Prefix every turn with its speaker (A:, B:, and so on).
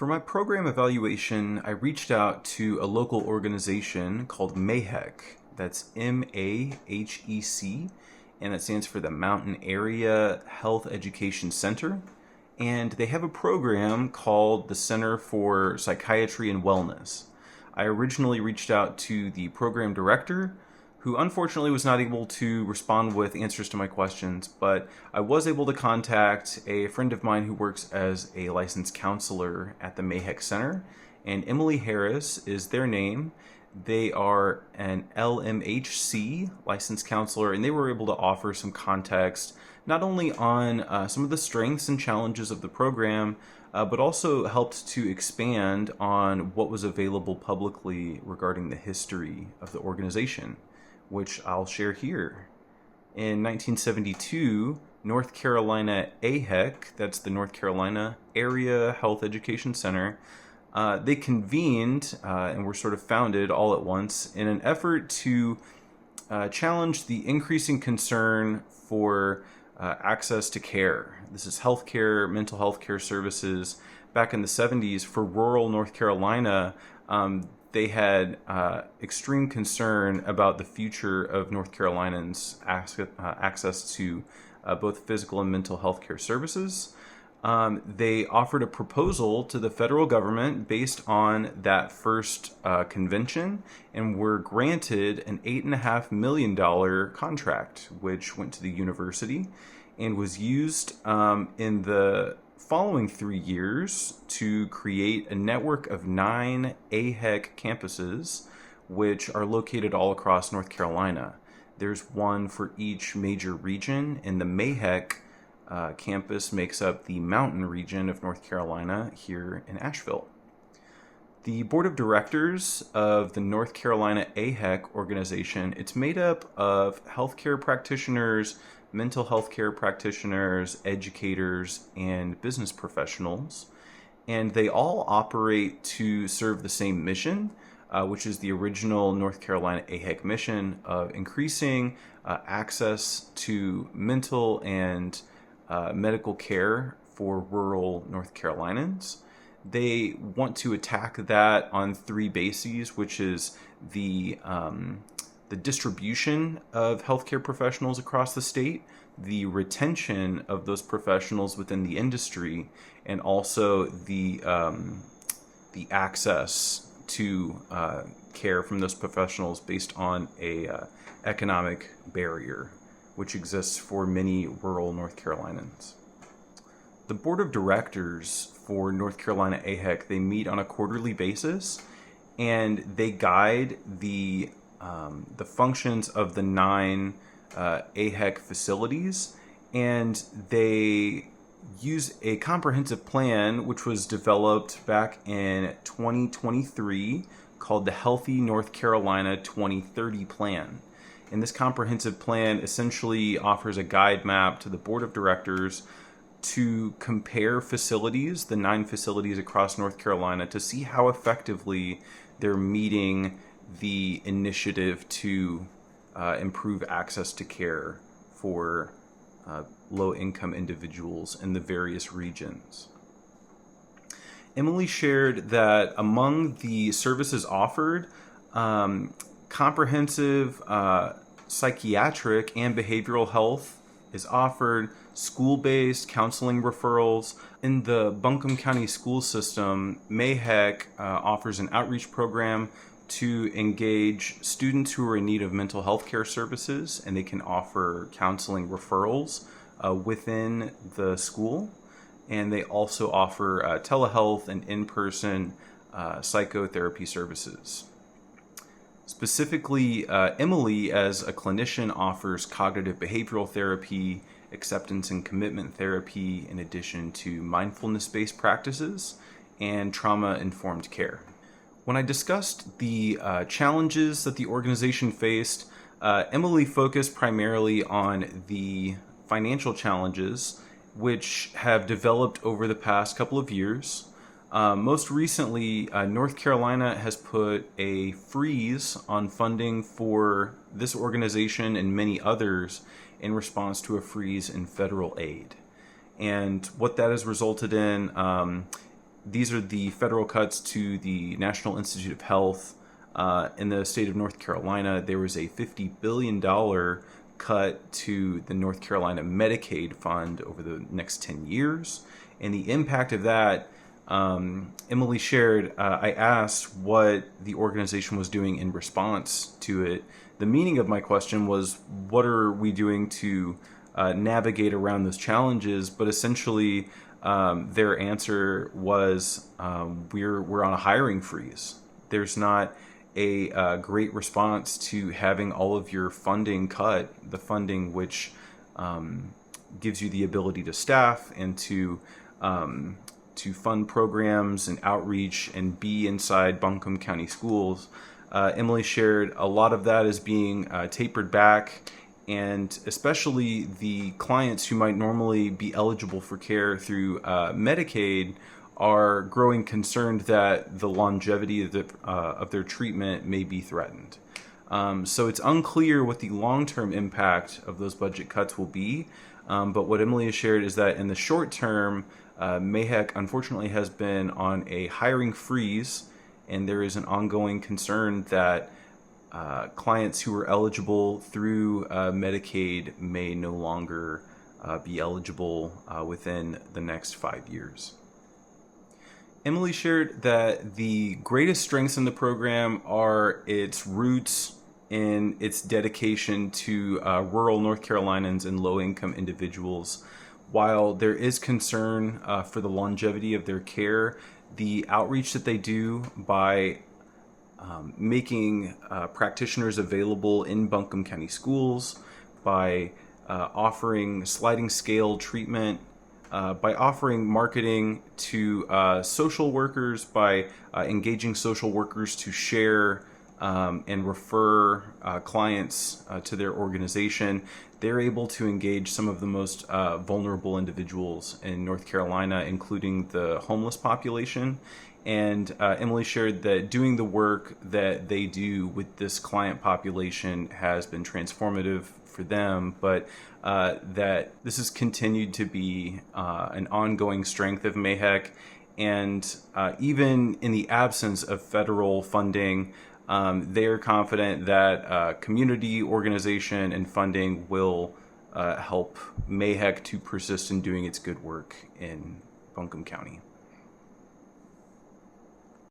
A: For my program evaluation, I reached out to a local organization called MAHEC. That's MAHEC, and it stands for the Mountain Area Health Education Center. And they have a program called the Center for Psychiatry and Wellness. I originally reached out to the program director, who unfortunately was not able to respond with answers to my questions, but I was able to contact a friend of mine who works as a licensed counselor at the MAHEC Center, and Emily Harris is their name. They are an LMHC licensed counselor, and they were able to offer some context not only on some of the strengths and challenges of the program, but also helped to expand on what was available publicly regarding the history of the organization, which I'll share here. In 1972, North Carolina AHEC, that's the North Carolina Area Health Education Center, they convened and were sort of founded all at once in an effort to challenge the increasing concern for access to care. This is healthcare, mental health care services. Back in the 70s, for rural North Carolina, they had extreme concern about the future of North Carolinians' access to both physical and mental health care services. They offered a proposal to the federal government based on that first convention and were granted an $8.5 million contract, which went to the university and was used in the following 3 years to create a network of 9 AHEC campuses, which are located all across North Carolina. There's one for each major region, and the MAHEC campus makes up the mountain region of North Carolina here in Asheville. The board of directors of the North Carolina AHEC organization, it's made up of healthcare practitioners, mental health care practitioners, educators, and business professionals. And they all operate to serve the same mission, which is the original North Carolina AHEC mission of increasing access to mental and medical care for rural North Carolinians. They want to attack that on 3 bases, which is the distribution of healthcare professionals across the state, the retention of those professionals within the industry, and also the access to care from those professionals based on a economic barrier, which exists for many rural North Carolinians. The board of directors for North Carolina AHEC, they meet on a quarterly basis, and they guide the functions of the 9 AHEC facilities, and they use a comprehensive plan which was developed back in 2023 called the Healthy North Carolina 2030 Plan. And this comprehensive plan essentially offers a guide map to the board of directors to compare facilities, the 9 facilities across North Carolina, to see how effectively they're meeting the initiative to improve access to care for low-income individuals in the various regions. Emily shared that among the services offered, comprehensive psychiatric and behavioral health is offered, school-based counseling referrals. In the Buncombe County school system, MAHEC offers an outreach program to engage students who are in need of mental health care services, and they can offer counseling referrals within the school. And they also offer telehealth and in-person psychotherapy services. Specifically, Emily, as a clinician, offers cognitive behavioral therapy, acceptance and commitment therapy, in addition to mindfulness-based practices and trauma-informed care. When I discussed the challenges that the organization faced, Emily focused primarily on the financial challenges, which have developed over the past couple of years. Most recently, North Carolina has put a freeze on funding for this organization and many others in response to a freeze in federal aid. And what that has resulted in these are the federal cuts to the National Institute of Health. In the state of North Carolina, there was a $50 billion cut to the North Carolina Medicaid fund over the next 10 years. And the impact of that, Emily shared, I asked what the organization was doing in response to it. The meaning of my question was, what are we doing to navigate around those challenges? But essentially, their answer was, we're on a hiring freeze. There's not a great response to having all of your funding cut, the funding which gives you the ability to staff and to fund programs and outreach and be inside Buncombe County schools. Emily shared a lot of that is being tapered back, and especially the clients who might normally be eligible for care through Medicaid are growing concerned that the longevity of their treatment may be threatened. So it's unclear what the long-term impact of those budget cuts will be. But what Emily has shared is that in the short term, MAHEC unfortunately has been on a hiring freeze, and there is an ongoing concern that clients who are eligible through Medicaid may no longer be eligible within the next 5 years. Emily shared that the greatest strengths in the program are its roots in its dedication to rural North Carolinians and low-income individuals. While there is concern for the longevity of their care, the outreach that they do by making practitioners available in Buncombe County schools, by offering sliding scale treatment, by offering marketing to social workers, by engaging social workers to share and refer clients to their organization, they're able to engage some of the most vulnerable individuals in North Carolina, including the homeless population. And Emily shared that doing the work that they do with this client population has been transformative for them, but that this has continued to be an ongoing strength of MAHEC. And even in the absence of federal funding, they are confident that community organization and funding will help MAHEC to persist in doing its good work in Buncombe County.